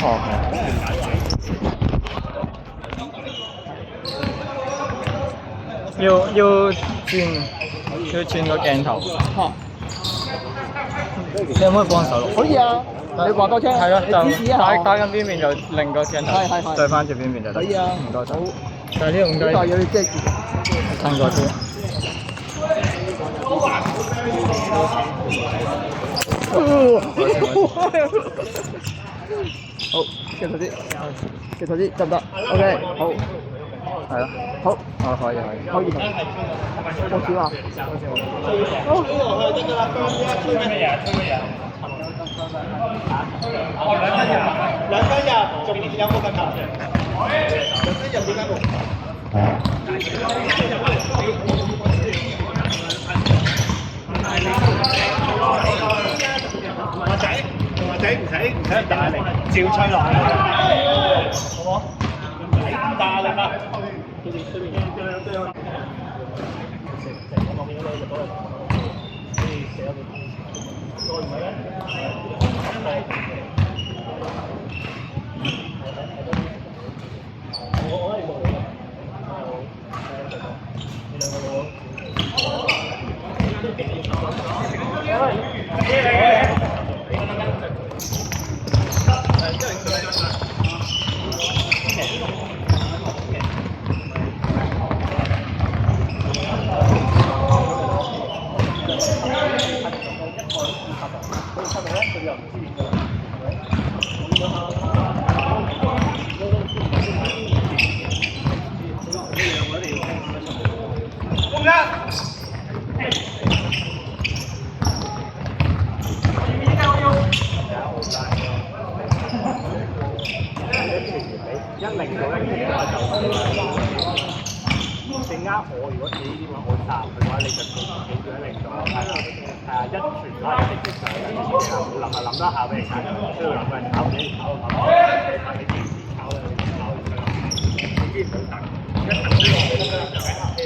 學嘅，要轉個鏡頭。你可唔可以幫手錄？可以啊，你話多聲。係咯，就你指示一下。打緊邊面就另個鏡頭係對翻住邊面就得。可以啊，唔該晒。好。但係呢個唔該。呢個要你遮住。近過啲。好，鏡頭啲，鏡頭啲得唔得 ？OK， 好。係咯。好。可以。可以。多少啊？2分鐘，有冇問題？2分鐘點解冇？同學仔唔使咁大力，照吹落去，好冇？唔使咁大力啊！正啱我，如果你呢啲話我答嘅話，你就企住喺零度，係啊，一傳開直接上，冇諗多下俾你睇，需要諗嘅炒幾炒，你幾時炒咧？你知唔知等？一等之後你都喺下邊。